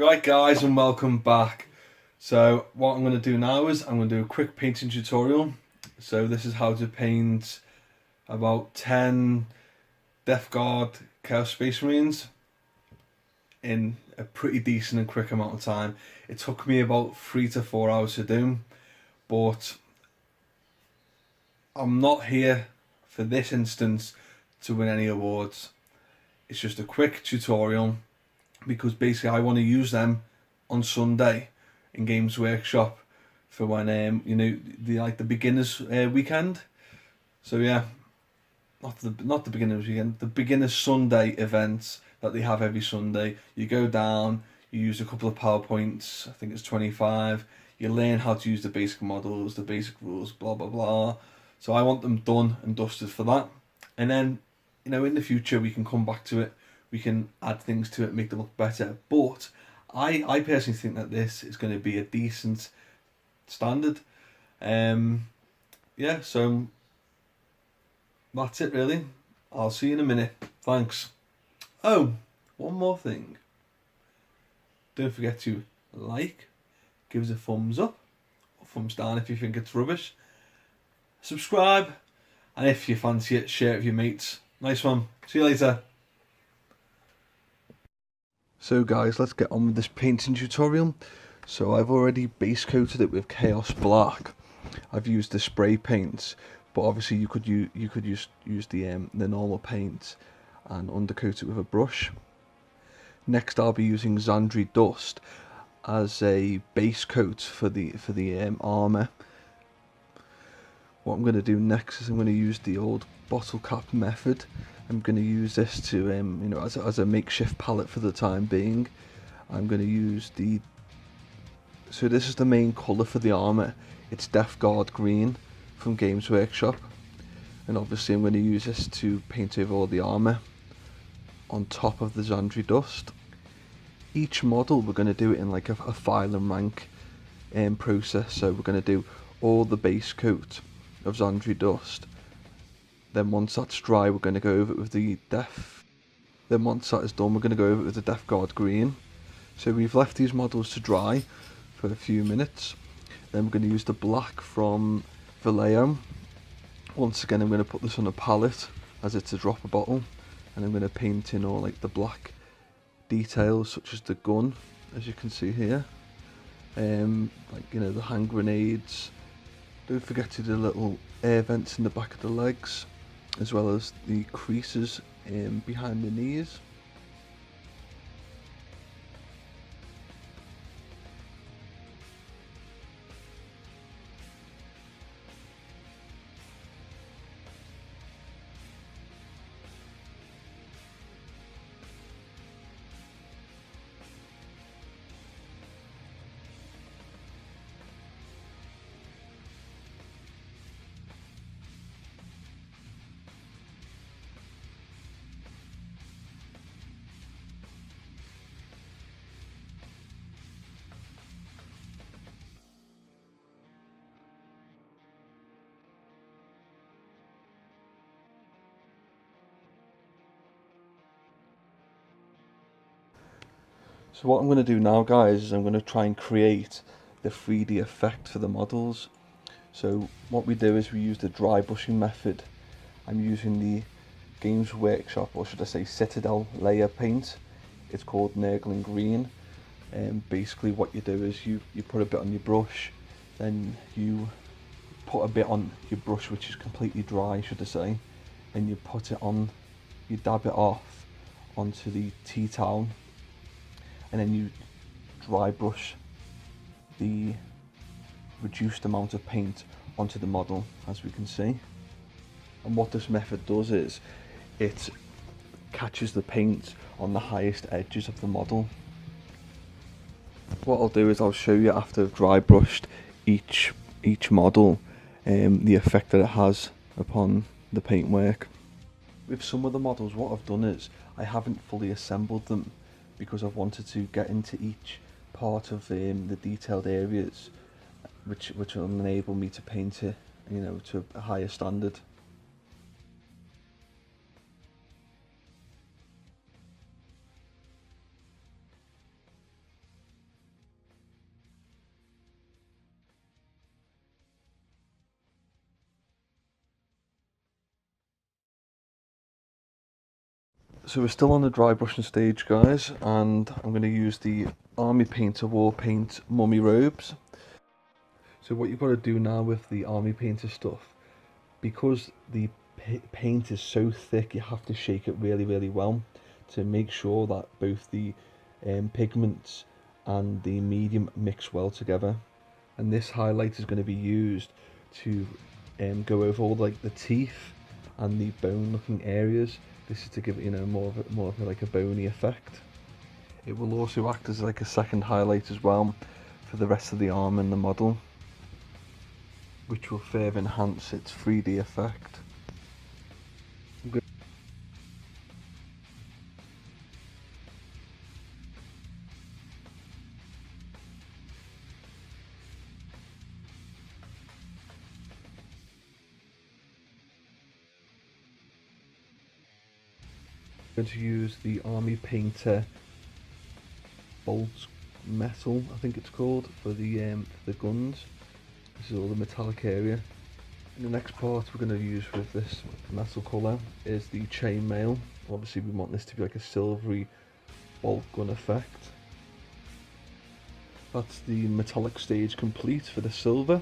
You're right, guys, and welcome back. So what I'm going to do now is I'm going to do a quick painting tutorial. So this is how to paint about 10 Death Guard Chaos Space Marines in a pretty decent and quick amount of time. It took me about 3 to 4 hours to do, but I'm not here for this instance to win any awards. It's just a quick tutorial because basically I want to use them on Sunday in Games Workshop for when the beginners weekend. So yeah, not the beginners weekend, the beginners Sunday events that they have every Sunday. You go down, you use a couple of PowerPoints, I think it's 25. You learn how to use the basic models, the basic rules, blah blah blah. So I want them done and dusted for that, and then in the future we can come back to it. We can add things to it, make them look better. But I personally think that this is going to be a decent standard. Yeah, so that's it really. I'll see you in a minute. Thanks. Oh, one more thing. Don't forget to like, give us a thumbs up, or thumbs down if you think it's rubbish. Subscribe, and if you fancy it, share it with your mates. Nice one. See you later. So guys, let's get on with this painting tutorial. So I've already base coated it with Chaos Black. I've used the spray paints, but obviously you could use the normal paint and undercoat it with a brush. Next I'll be using xandred dust as a base coat for the armour. What I'm going to do next is I'm going to use the old bottle cap method. I'm going to use this to as a makeshift palette for the time being. I'm going to use so this is the main colour for the armour. It's Death Guard green from Games Workshop, and obviously I'm going to use this to paint over all the armour on top of the xandred dust. Each model we're going to do it in like a file and rank process. So we're going to do all the base coat of xandred dust. Then once that's dry, we're going to go over it with the Then once that is done, we're going to go over it with the Death Guard green. So we've left these models to dry for a few minutes. Then we're going to use the black from Vallejo. Once again, I'm going to put this on a palette as it's a dropper bottle, and I'm going to paint in all like the black details, such as the gun, as you can see here. The hand grenades. Don't forget to do little air vents in the back of the legs, as well as the creases behind the knees. So what I'm going to do now, guys, is I'm going to try and create the 3D effect for the models. So what we do is we use the dry brushing method. I'm using the Games Workshop, or should I say Citadel layer paint. It's called Nurgling Green. And basically what you do is you put a bit on your brush, then you put a bit on your brush which is completely dry, should I say, and you put it on, you dab it off onto the tea towel, and then you dry brush the reduced amount of paint onto the model, as we can see. And what this method does is it catches the paint on the highest edges of the model. What I'll do is I'll show you after I've dry brushed each model the effect that it has upon the paintwork. With some of the models, what I've done is I haven't fully assembled them because I've wanted to get into each part of the detailed areas, which will enable me to paint it, to a higher standard. So we're still on the dry brushing stage, guys, and I'm going to use the Army Painter War Paint Mummy Robes. So what you've got to do now with the Army Painter stuff, because the paint is so thick, you have to shake it really well to make sure that both the pigments and the medium mix well together. And this highlight is going to be used to go over all like the teeth and the bone looking areas. This is to give it, you know, more of like a bony effect. It will also act as like a second highlight as well for the rest of the arm and the model, which will further enhance its 3D effect. I'm going to use the Army Painter Bolt Metal, I think it's called, for the guns. This is all the metallic area. And the next part we're going to use with this metal colour is the chainmail. Obviously we want this to be like a silvery bolt gun effect. That's the metallic stage complete for the silver.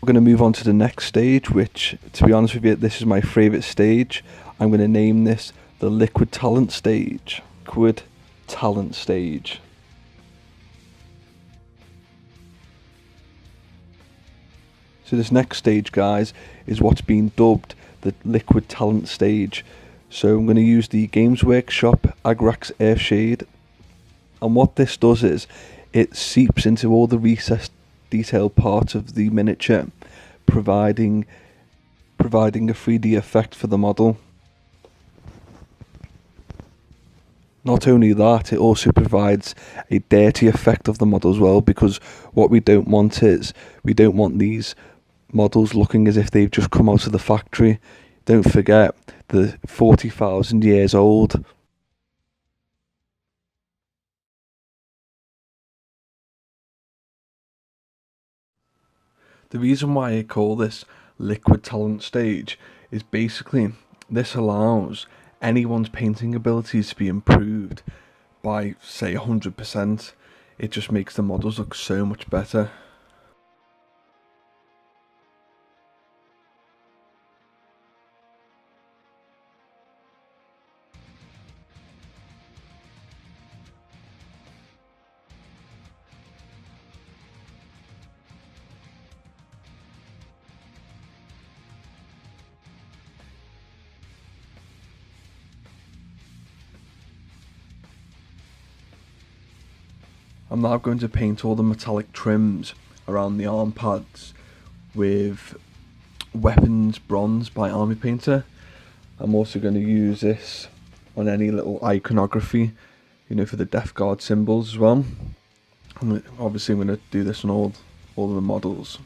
We're going to move on to the next stage, which, to be honest with you, this is my favourite stage. I'm going to name this the Liquid Talent stage. Liquid Talent stage. So this next stage, guys, is what's been dubbed the Liquid Talent stage. So I'm going to use the Games Workshop Agrax Earthshade, and what this does is it seeps into all the recessed detailed parts of the miniature, providing a 3D effect for the model. Not only that, it also provides a dirty effect of the model as well, because what we don't want is, we don't want these models looking as if they've just come out of the factory. Don't forget, they're 40,000 years old. The reason why I call this Liquid Talent stage is basically this allows anyone's painting abilities to be improved by, say, 100%. It just makes the models look so much better. I'm now going to paint all the metallic trims around the arm pads with Weapons Bronze by Army Painter. I'm also going to use this on any little iconography, you know, for the Death Guard symbols as well. Obviously I'm going to do this on all of the models.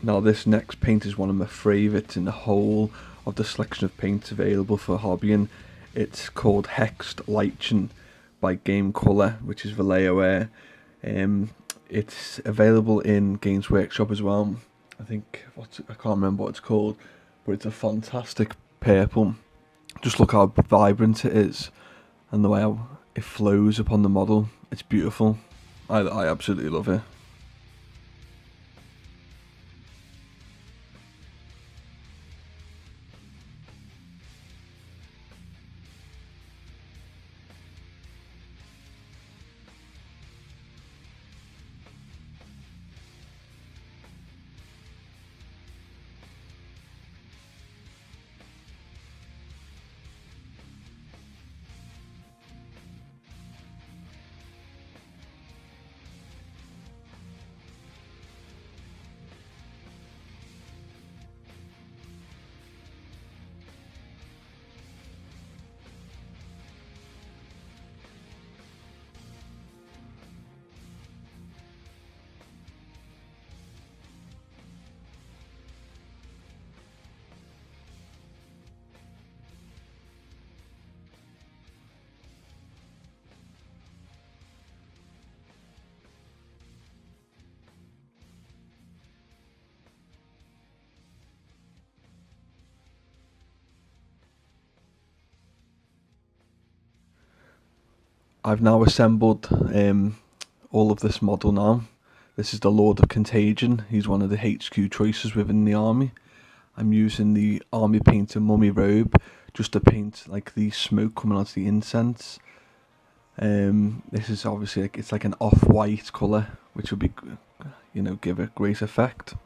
Now this next paint is one of my favourites in the whole of the selection of paints available for hobbying. It's called Hexed Lichen by Game Colour, which is Vallejo. It's available in Games Workshop as well. I can't remember what it's called, but it's a fantastic purple. Just look how vibrant it is, and the way how it flows upon the model. It's beautiful. I absolutely love it. I've now assembled all of this model now. This is the Lord of Contagion. He's one of the HQ choices within the army. I'm using the army painter mummy robe just to paint like the smoke coming out of the incense. This is obviously it's like an off-white colour, which will be, give a great effect.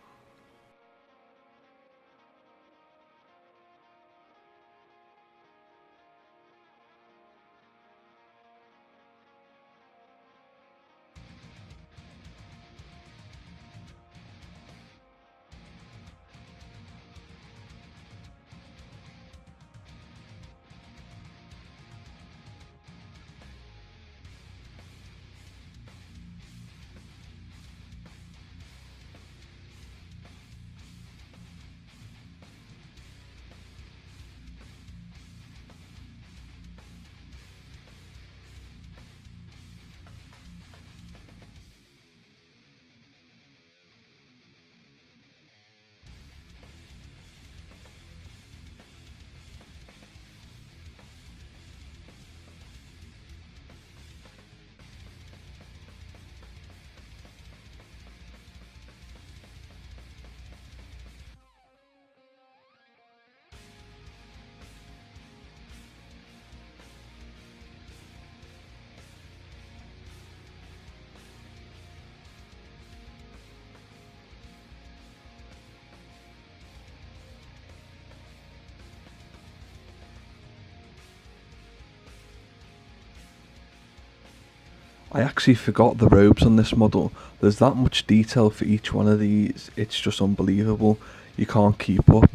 I actually forgot the robes on this model. There's that much detail for each one of these. It's just unbelievable. You can't keep up.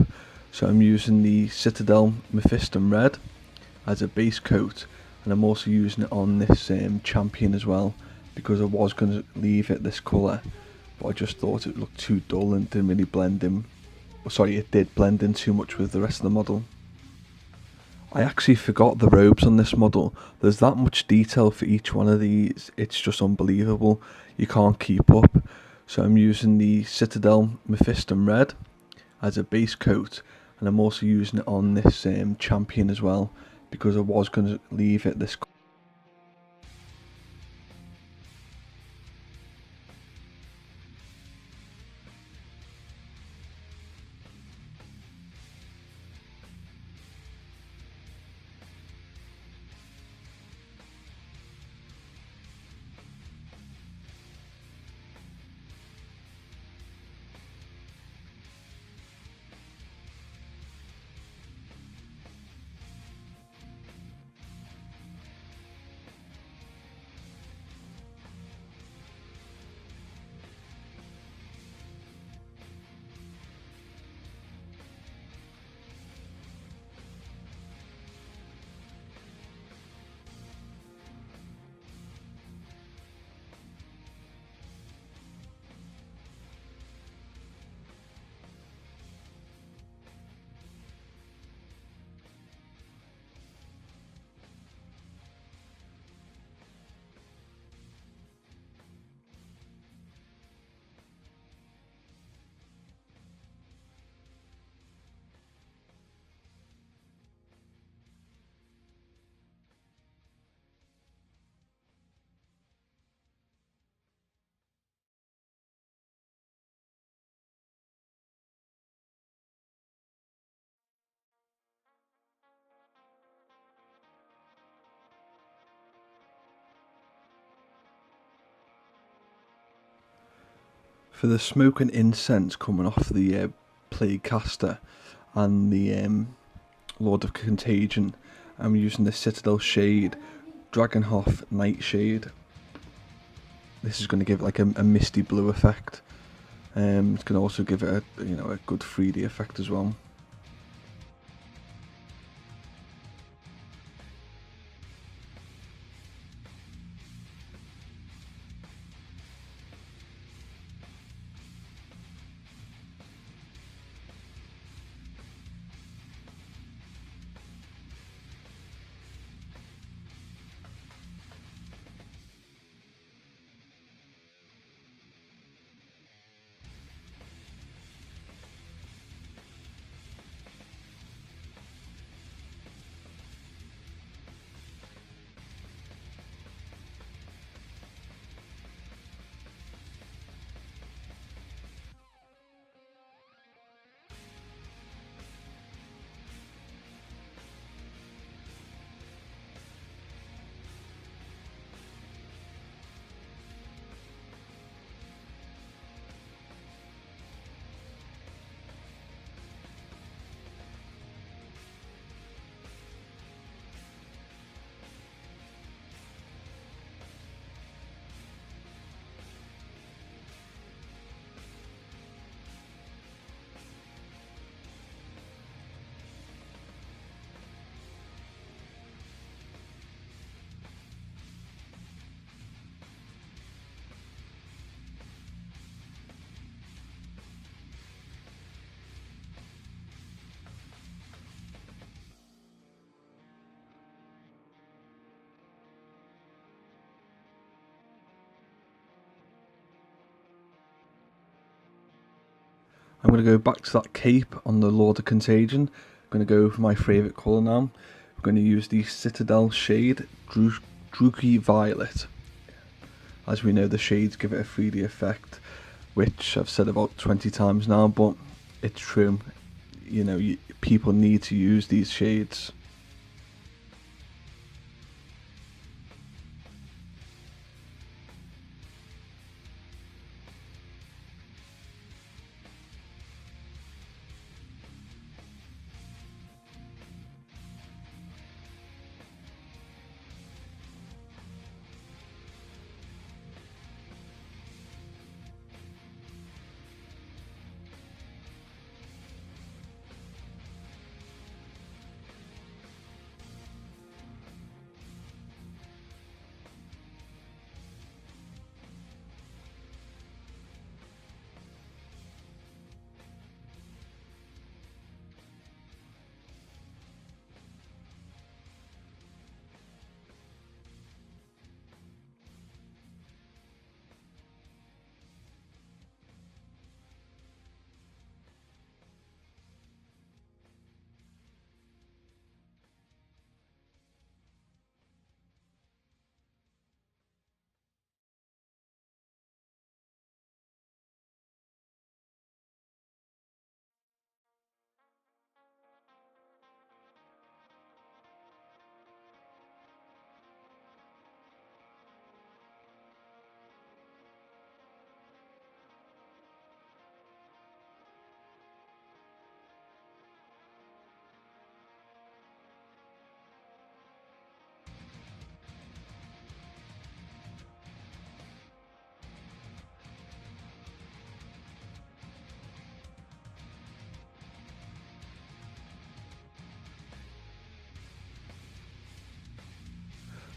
So I'm using the Citadel Mephisto red as a base coat, and I'm also using it on this champion as well, because I was going to leave it this colour, but I just thought it looked too dull and didn't really blend in. Sorry, it did blend in too much with the rest of the model. I actually forgot the robes on this model. There's that much detail for each one of these. It's just unbelievable. You can't keep up. So I'm using the Citadel Mephisto red as a base coat, and I'm also using it on this champion as well, because I was going to leave it this. For the smoke and incense coming off the Plague Caster and the Lord of Contagion, I'm using the Citadel Shade, Dragonhof Nightshade. This is going to give it like a misty blue effect. It's going to also give it a good 3D effect as well. I'm going to go back to that cape on the Lord of Contagion. I'm going to go for my favourite colour now. I'm going to use the Citadel Shade, Druky Violet. As we know, the shades give it a 3D effect, which I've said about 20 times now, but it's true. People need to use these shades.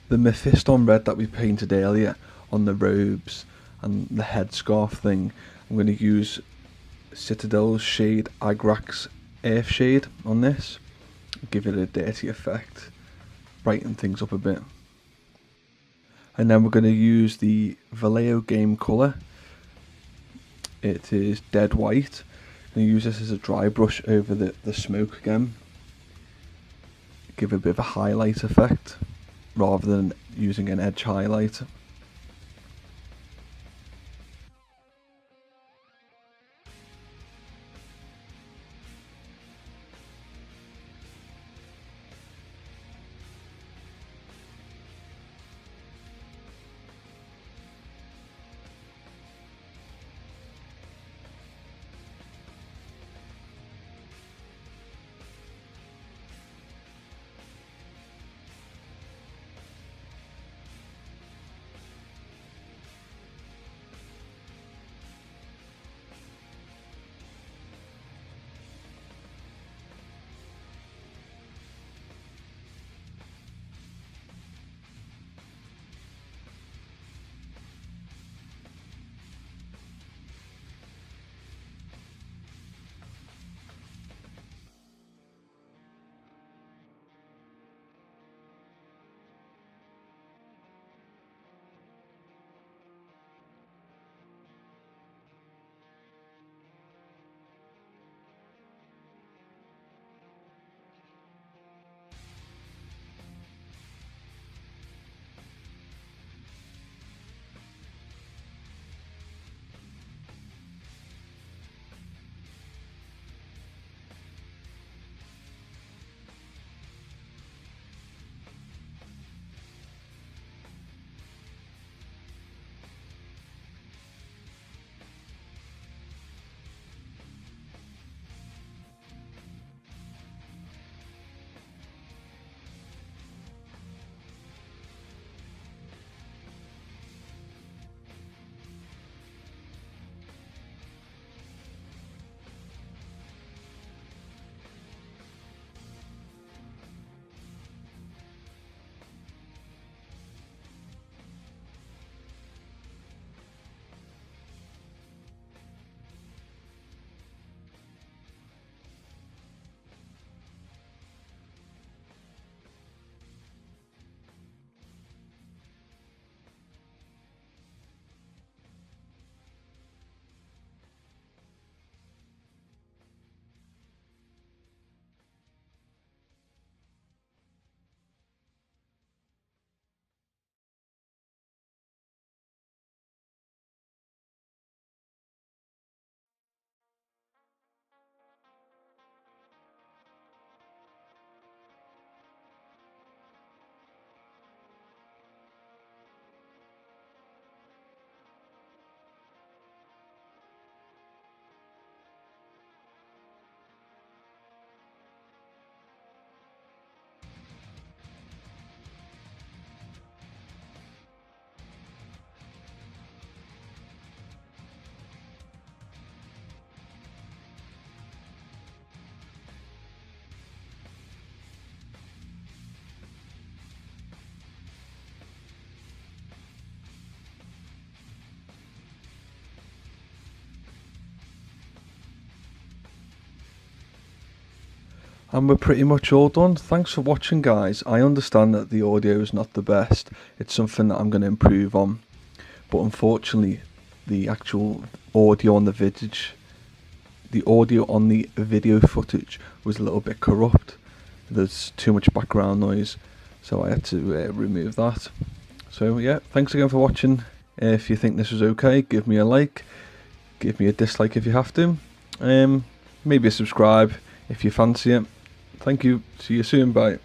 The mephisto red that we painted earlier on the robes and the headscarf thing, I'm going to use Citadel's Shade Agrax Earth Shade on this. Give it a dirty effect, brighten things up a bit. And then we're going to use the Vallejo game colour. It is dead white. I'm going to use this as a dry brush over the smoke again. Give a bit of a highlight effect rather than using an edge highlight. And we're pretty much all done. Thanks for watching, guys. I understand that the audio is not the best. It's something that I'm going to improve on. But unfortunately, the actual audio on the video footage was a little bit corrupt. There's too much background noise, so I had to remove that. So yeah, thanks again for watching. If you think this was okay, give me a like. Give me a dislike if you have to. Maybe a subscribe if you fancy it. Thank you. See you soon. Bye.